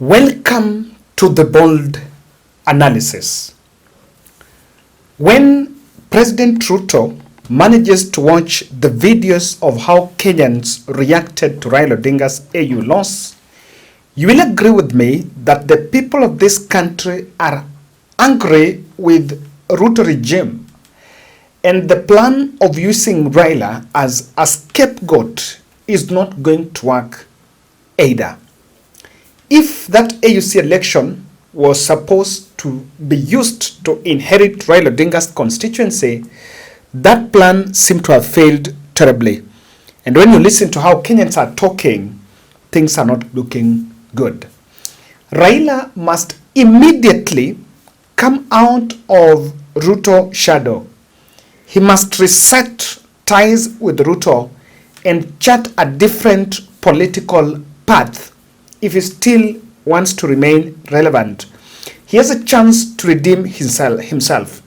Welcome to the bold analysis. When President Ruto manages to watch the videos of how Kenyans reacted to Raila Odinga's AU loss, you will agree with me that the people of this country are angry with Ruto regime, and the plan of using Raila as a scapegoat is not going to work either. If that AUC election was supposed to be used to inherit Raila Odinga's constituency, that plan seemed to have failed terribly. And when you listen to how Kenyans are talking, things are not looking good. Raila must immediately come out of Ruto shadow. He must reset ties with Ruto and chart a different political path if he still wants to remain relevant. He has a chance to redeem himself.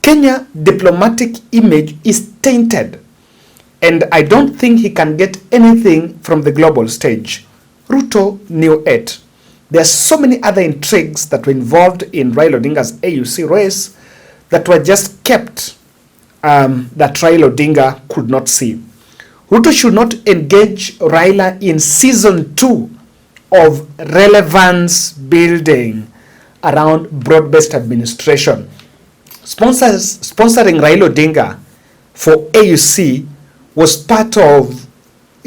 Kenya's diplomatic image is tainted, and I don't think he can get anything from the global stage. Ruto knew it. There are so many other intrigues that were involved in Raila Odinga's AUC race that were just kept that Raila Odinga could not see. Ruto should not engage Raila in season 2 of relevance building around broad-based administration. Sponsoring Raila Odinga for AUC was part of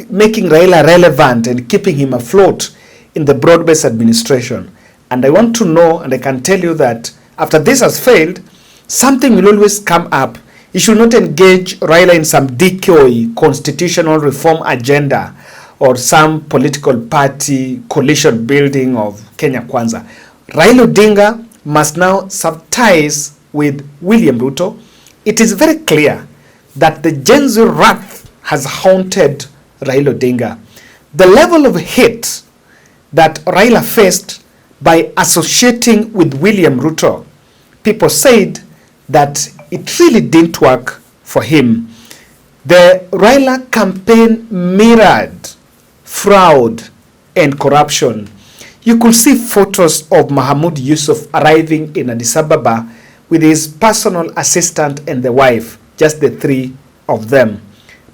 making Raila relevant and keeping him afloat in the broad-based administration. And I want to know, and I can tell you that after this has failed, something will always come up. You should not engage Raila in some decoy constitutional reform agenda or some political party coalition building of Kenya Kwanza. Raila Odinga must now sever ties with William Ruto. It is very clear that the Gen Z wrath has haunted Raila Odinga. The level of hate that Raila faced by associating with William Ruto, people said that it really didn't work for him. The Raila campaign mirrored fraud and corruption. You could see photos of Mahmoud Yusuf arriving in Addis Ababa with his personal assistant and the wife, just the three of them.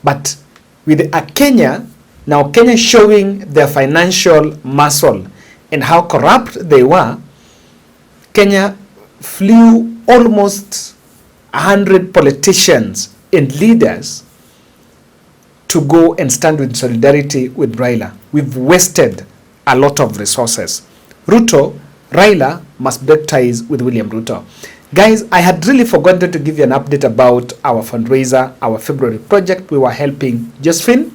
But with a Kenya, now Kenya showing their financial muscle and how corrupt they were, Kenya flew almost 100 politicians and leaders to go and stand in solidarity with Raila. We've wasted a lot of resources. Raila must break ties with William Ruto. Guys, I had really forgotten to give you an update about our fundraiser, our February project. We were helping Josephine.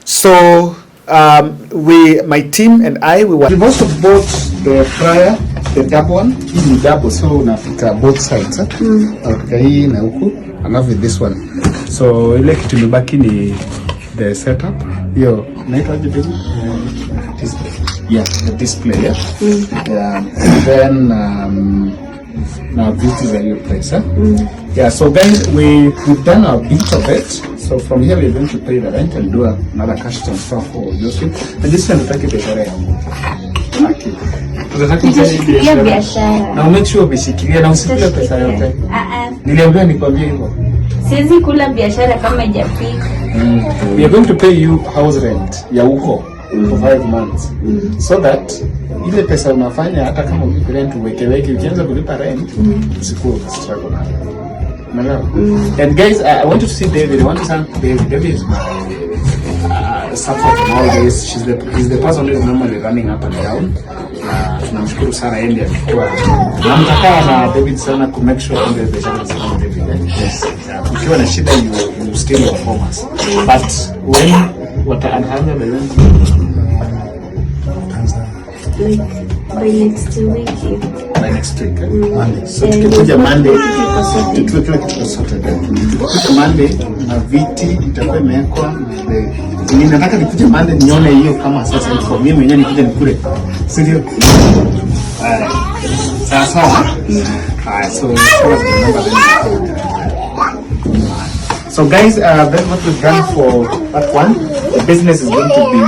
So my team and I, we also bought the prior, the double one. This is double, so unafika both sides. Unafika hii na huku, and have this one. So ile kitu imebaki ni the setup. Hiyo naitwa aje? Display. Yeah, the display. Yeah. Then now this is a new place. Yeah. So guys, we've done a bit of it. So from here we're going to pay the rent and do another cash transfer for Josephine. And this one tutaki biashara yangu. Okay. Tunataka biashara. Na make sure umeshikilia na usipige pesa yote. Niliambiwa nikwambie hivyo. Siwezi kula biashara kama haijafika. We are going to pay you house rent ya huko for 5 months. So that ile pesa unafanya hata kama ulipa rent uweke ukianza kulipa rent usikuwe struggle na. And guys, I want to see David. I want to thank David. David is my support in all this. He's the person who is normally running up and down. Tunamshukuru sana yeye ndiye alikuwa. Namtaka na David sana ku make sure kwamba biashara zinaenda David. Yes. Ukiwa na shida you still inform us. But when wataanza balance by next week. By next week. Monday. So tukikuja Monday tutuwe kila kitu Saturday. Tukikuja Monday na viti itakuwa imewekwa. Ninataka nikuje Monday nione hiyo kama sasa iko. Mimi mwenyewe nikuje nikule. Sio? Sawa. So guys, that's what we've done for that one. The business is going to be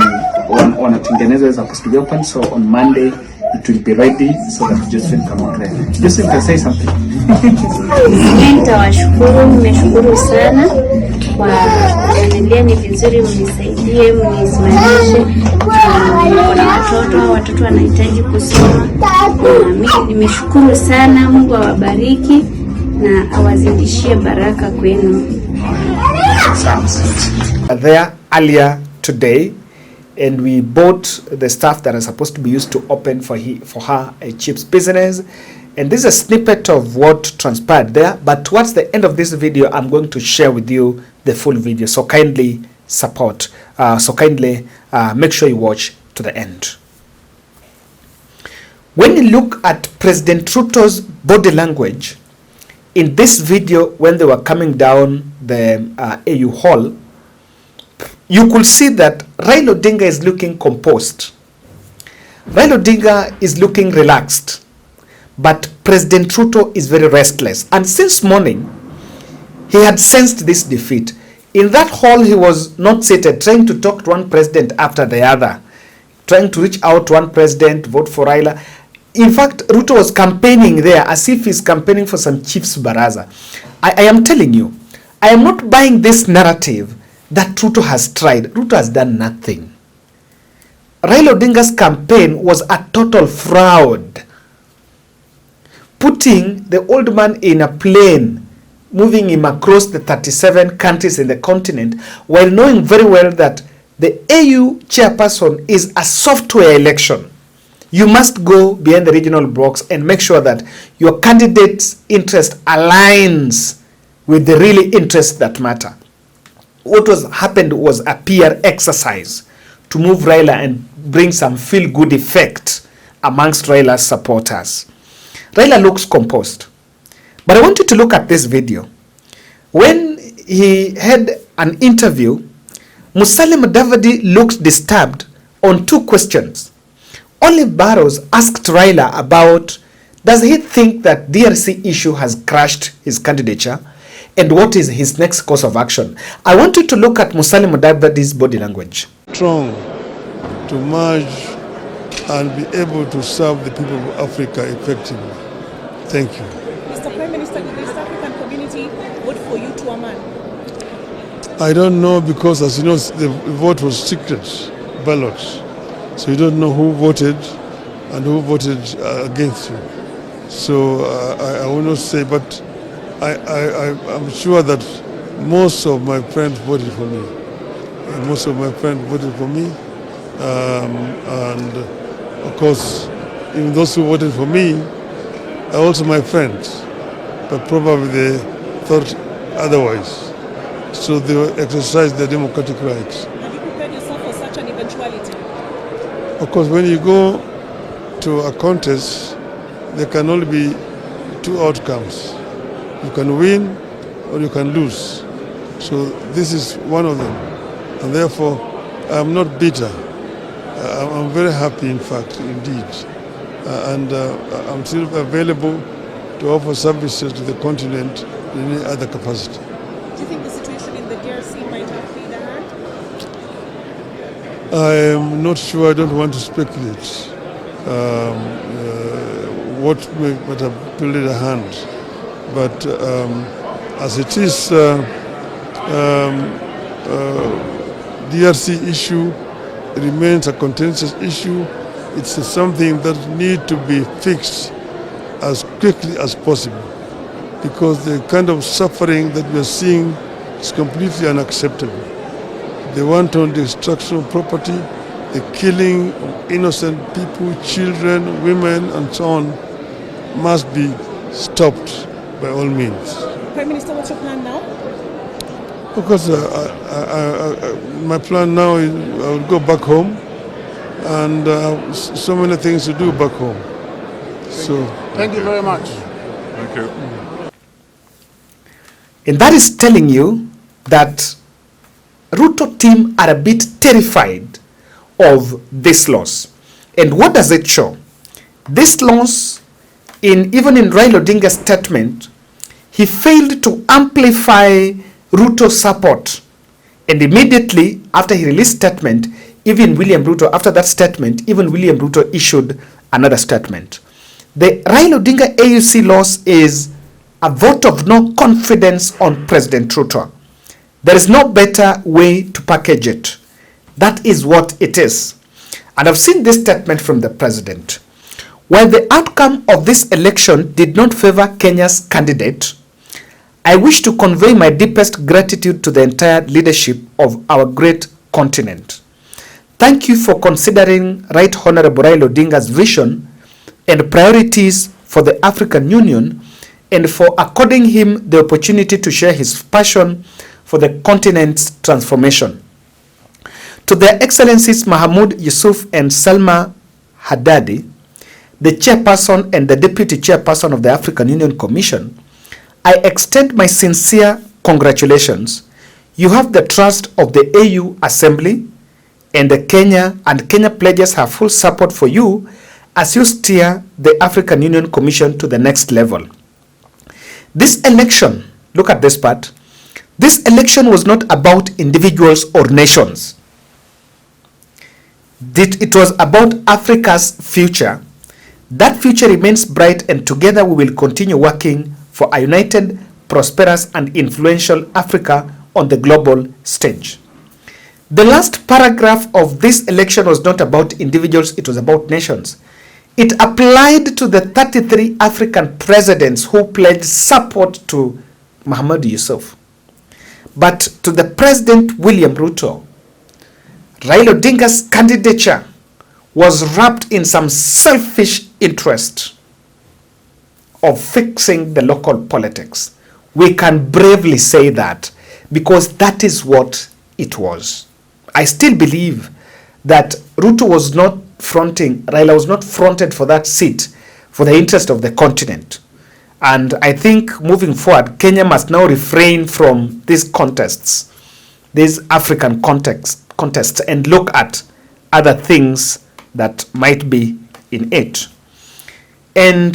wanatengeneza is supposed to be open, so on Monday it will be ready so that Josephine can walk there. Josephine can say something. Nitawashukuru, nimeshukuru sana kwa kuendelea. Ni vizuri mnisaidie, mnisimamishe. Kuna watoto wanahitaji kusoma. Mimi nimeshukuru sana. Mungu awabariki na awazidishie baraka kwenu. There earlier today, and we bought the stuff that are supposed to be used to open for her a chips business. And this is a snippet of what transpired there, but towards the end of this video I'm going to share with you the full video, so kindly support, make sure you watch to the end. When you look at President Ruto's body language in this video when they were coming down the AU hall, you could see that Raila Odinga is looking composed. Raila Odinga is looking relaxed. But President Ruto is very restless. And since morning, he had sensed this defeat. In that hall, he was not seated, trying to talk to one president after the other, trying to reach out to one president, vote for Raila. In fact, Ruto was campaigning there as if he's campaigning for some chiefs baraza. I am telling you, I am not buying this narrative that Ruto has tried. Ruto has done nothing. Raila Odinga's campaign was a total fraud. Putting the old man in a plane, moving him across the 37 countries in the continent, while knowing very well that the AU chairperson is a software election. You must go behind the regional box and make sure that your candidate's interest aligns with the really interests that matter. What happened was a PR exercise to move Raila and bring some feel-good effect amongst Raila's supporters. Raila looks composed. But I want you to look at this video. When he had an interview, Musalia Mudavadi looked disturbed on two questions. Olive Barrows asked Raila about, does he think that DRC issue has crushed his candidature, and what is his next course of action? I want you to look at Musalia Mudavadi's body language. Strong to merge and be able to serve the people of Africa effectively. Thank you. Mr. Prime Minister, did the East African community vote for you to a man? I don't know, because as you know, the vote was secret ballots. So you don't know who voted and who voted against you. So I will not say, but I'm sure that most of my friends voted for me. Most of my friends voted for me. And of course, even those who voted for me are also my friends, but probably they thought otherwise. So they exercised their democratic rights. Have you prepared yourself for such an eventuality? Of course, when you go to a contest, there can only be two outcomes. You can win or you can lose. So this is one of them. And therefore, I'm not bitter. I'm very happy, in fact, indeed. And I'm still available to offer services to the continent in any other capacity. Do you think the situation in the DRC might have played a hand? I am not sure. I don't want to speculate what might have played a hand. But as it is, DRC issue remains a contentious issue. It's something that needs to be fixed as quickly as possible, because the kind of suffering that we are seeing is completely unacceptable. The wanton destruction of property, the killing of innocent people, children, women, and so on, must be stopped by all means. Prime Minister, what's your plan now? Because my plan now is I will go back home, and so many things to do back home. Thank you very much. Thank you. And that is telling you that Ruto team are a bit terrified of this loss. And what does it show? This loss, even in Raila Odinga's statement, he failed to amplify Ruto's support. And immediately after he released statement, even William Ruto, after that statement, even William Ruto issued another statement. The Raila Odinga AUC loss is a vote of no confidence on President Ruto. There is no better way to package it. That is what it is. And I've seen this statement from the president. While the outcome of this election did not favor Kenya's candidate, I wish to convey my deepest gratitude to the entire leadership of our great continent. Thank you for considering Right Honorable Raila Odinga's vision and priorities for the African Union and for according him the opportunity to share his passion for the continent's transformation. To their Excellencies Mahmoud Yusuf and Salma Haddadi, the chairperson and the deputy chairperson of the African Union Commission, I extend my sincere congratulations. You have the trust of the AU Assembly and Kenya pledges her full support for you as you steer the African Union Commission to the next level. This election, look at this part, this election was not about individuals or nations. It was about Africa's future. That future remains bright, and together we will continue working for a united, prosperous, and influential Africa on the global stage. The last paragraph of this election was not about individuals, it was about nations. It applied to the 33 African presidents who pledged support to Mahmoud Yusuf. But to the President William Ruto, Raila Odinga's candidature was wrapped in some selfish interest of fixing the local politics. We can bravely say that because that is what it was. I still believe that Ruto was not fronting, Raila was not fronted for that seat for the interest of the continent. And I think moving forward, Kenya must now refrain from these contests, these African contests, and look at other things that might be in it. And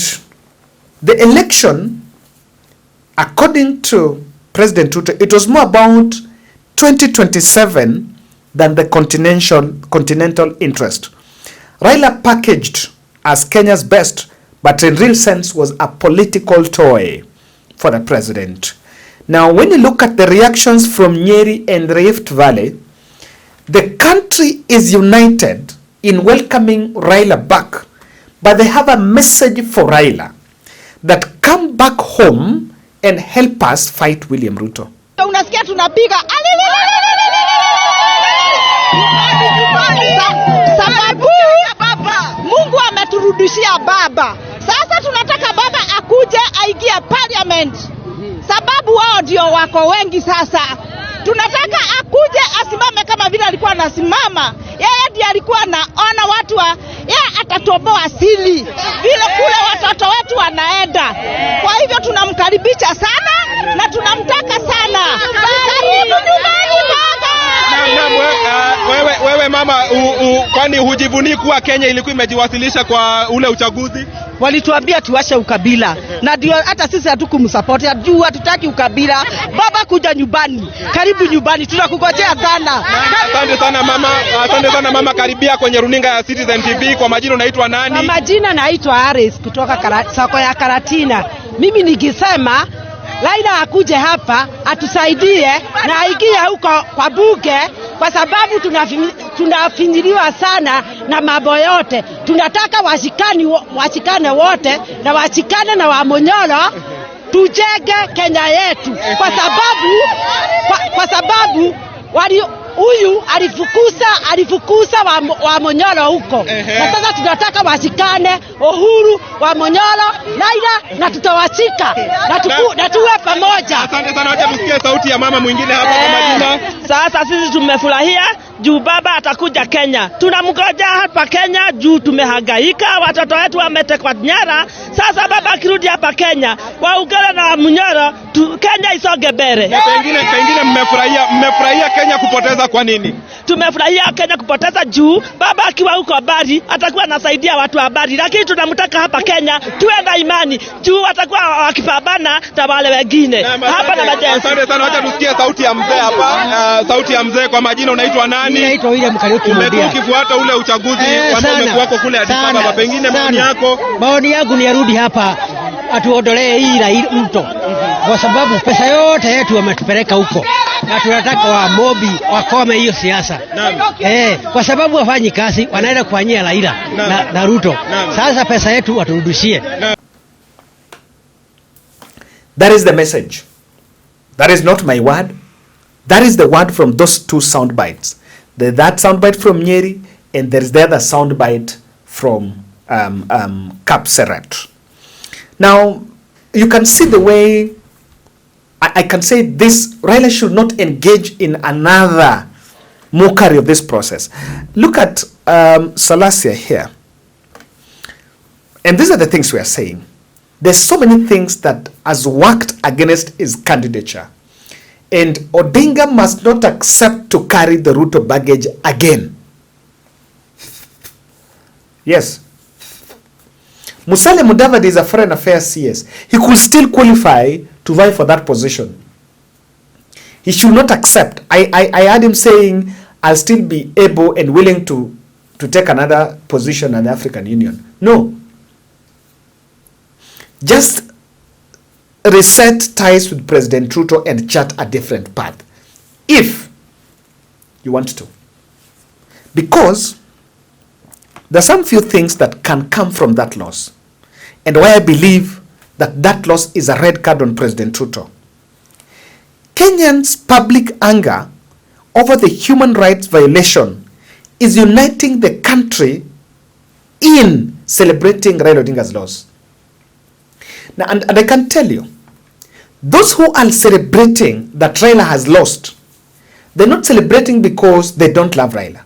the election, according to President Ruto, it was more about 2027 than the continental interest. Raila packaged as Kenya's best, but in real sense was a political toy for the president. Now, when you look at the reactions from Nyeri and Rift Valley, the country is united in welcoming Raila back, but they have a message for Raila that come back home and help us fight William Ruto. Unasikia tunapiga sababu Mungu ameturudishia baba. Sasa tunataka baba akuje aingie parliament, sababu wao ndio wako wengi. Sasa tunataka akuje asimame kama vile alikuwa anasimama. Yeye ndiye alikuwa anaona watu yeye atatoboa asili vile kule watoto wetu wanaenda. Kwa hivyo tunamkaribisha sana na tunamtaka sana. Karibu nyumbani baba. Wewe mama, kwani hujivuni kuwa Kenya ilikuwa imejiwasilisha kwa ule uchaguzi? Walituambia tuache ukabila, na ndio hata sisi hatukumsupport, juu hatutaki ukabila. Baba kuja nyumbani, karibu nyumbani, tunakungojea sana. Asante sana mama, asante sana mama. Karibia kwenye runinga ya Citizen TV. Kwa majina unaitwa nani? Kwa majina naitwa Aris kutoka soko ya Karatina. Mimi nikisema Raila akuje hapa atusaidie na aingie huko kwa bunge, kwa sababu tunafinyiliwa sana na mambo yote. Tunataka washikane wote na washikane na Wamonyolo, tujenge Kenya yetu, kwa sababu huyu alifukuza Wamonyolo huko. Na sasa tunataka washikane Uhuru, Wamonyolo, Raila, na tutawashika na tuwe pamoja. Asante sana. Wacha tusikie sauti ya mama mwingine hapa kwa majina. Sasa sisi tumefurahia juu baba atakuja Kenya. Tunamgoja hapa Kenya juu tumehangaika, watoto wetu wametekwa nyara. Sasa baba akirudi hapa Kenya, waungane na Wamonyolo, Kenya isonge mbele. Pengine mmefurahia Kenya kupoteza kwa nini? tumefurahia Kenya kupoteza juu baba akiwa huko Bari atakuwa anasaidia watu wa Bari, lakini tunamtaka hapa Kenya tuwe na imani juu atakuwa wakipambana na wale wengine hapa na majenzi. Asante sana, acha tusikie sauti ya mzee hapa. Sauti ya mzee, kwa majina unaitwa nani? Mimi naitwa William Kariuki. Umekuwa ukifuata ule uchaguzi ambao umekuwa kule Addis Ababa, pengine maoni yako? Maoni yangu ni arudi hapa atuondolee hii mto, kwa sababu pesa yote yetu wametupeleka huko, na tunataka wa mobi wakome hiyo siasa. Kwa sababu wafanyi kazi, wanaenda kufanyia Raila na Ruto. Sasa pesa yetu waturudishie. That is the message. That is not my word. That is the word from those two sound bites. That sound bite from Nyeri, and there is the other sound bite from Kapseret. Now, you can see the way I can say this: Raila should not engage in another mockery of this process. Look at Salasia here. And these are the things we are saying. There's so many things that has worked against his candidature. And Odinga must not accept to carry the Ruto baggage again. Yes. Musalia Mudavadi is a foreign affairs CS. He could still qualify to vie for that position. He should not accept. I heard him saying, I'll still be able and willing to take another position in the African Union. No. Just reset ties with President Ruto and chart a different path, if you want to. Because there are some few things that can come from that loss. And why I believe that that loss is a red card on President Ruto. Kenyans' public anger over the human rights violation is uniting the country in celebrating Raila Odinga's loss. Now, and I can tell you, those who are celebrating that Raila has lost, they're not celebrating because they don't love Raila.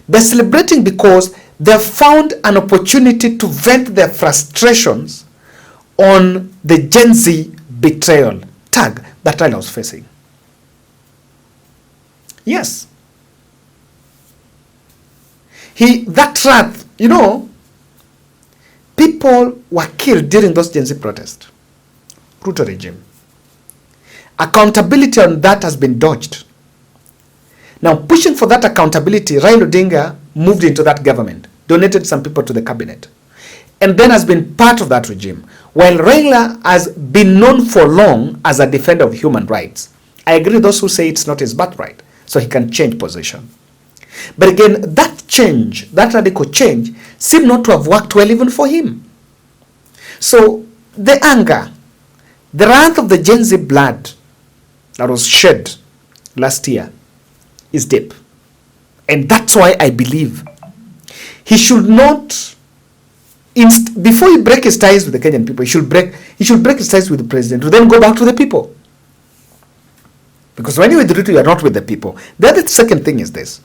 They're celebrating because they've found an opportunity to vent their frustrations on the Gen Z betrayal tag that Raila was facing. Yes. That wrath, you know, people were killed during those Gen Z protests. Ruto regime. Accountability on that has been dodged. Now, pushing for that accountability, Raila Odinga moved into that government, donated some people to the cabinet, and then has been part of that regime. While Raila has been known for long as a defender of human rights, I agree with those who say it's not his birthright, so he can change position. But again, that change, that radical change, seemed not to have worked well even for him. So the anger, the wrath of the Gen Z blood that was shed last year is deep. And that's why I believe he should not, before he break his ties with the Kenyan people, he should break his ties with the president to then go back to the people. Because when you're with Ruto, you're not with the people. The other second thing is this.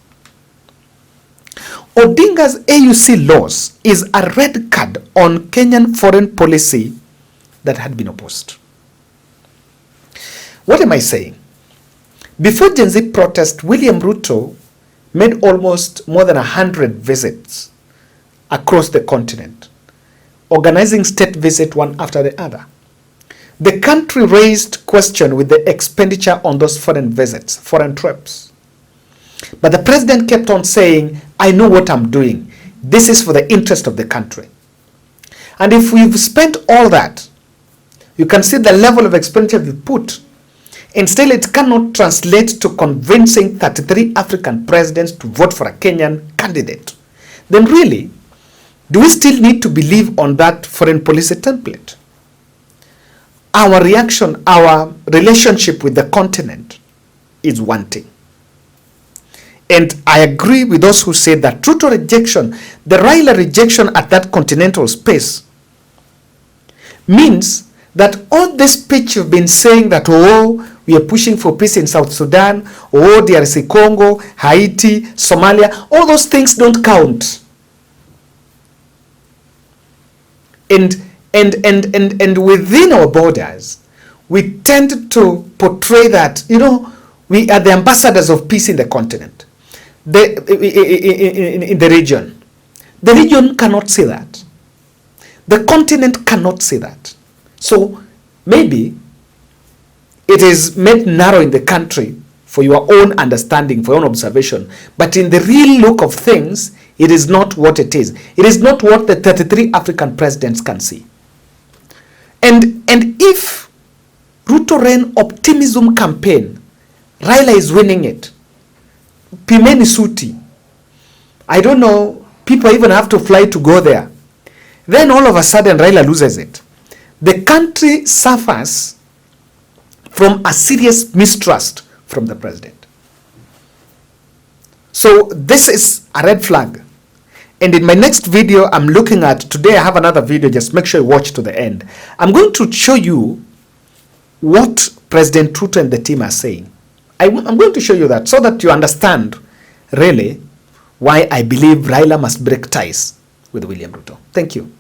Odinga's AUC loss is a red card on Kenyan foreign policy that had been opposed. What am I saying? Before Gen Z protest, William Ruto made almost more than 100 visits across the continent, organizing state visits one after the other. The country raised question with the expenditure on those foreign visits, foreign trips. But the president kept on saying, I know what I'm doing. This is for the interest of the country. And if we've spent all that, you can see the level of expenditure we put, and still it cannot translate to convincing 33 African presidents to vote for a Kenyan candidate. Then really, do we still need to believe on that foreign policy template? Our reaction, our relationship with the continent is wanting. And I agree with those who say that Ruto rejection, the Raila rejection at that continental space, means that all this speech you've been saying that, oh, we are pushing for peace in South Sudan, oh, DRC Congo, Haiti, Somalia, all those things don't count. And within our borders, we tend to portray that, you know, we are the ambassadors of peace in the continent. in the region. The region cannot see that. The continent cannot see that. So maybe it is made narrow in the country for your own understanding, for your own observation. But in the real look of things, it is not what it is. It is not what the 33 African presidents can see. And if Ruto ran optimism campaign, Raila is winning it. Pimeni suti. I don't know, people even have to fly to go there. Then all of a sudden Raila loses it. The country suffers from a serious mistrust from the president. So this is a red flag. And in my next video I'm looking at, today I have another video, just make sure you watch to the end. I'm going to show you what President Ruto and the team are saying. I'm going to show you that so that you understand really why I believe Raila must break ties with William Ruto. Thank you.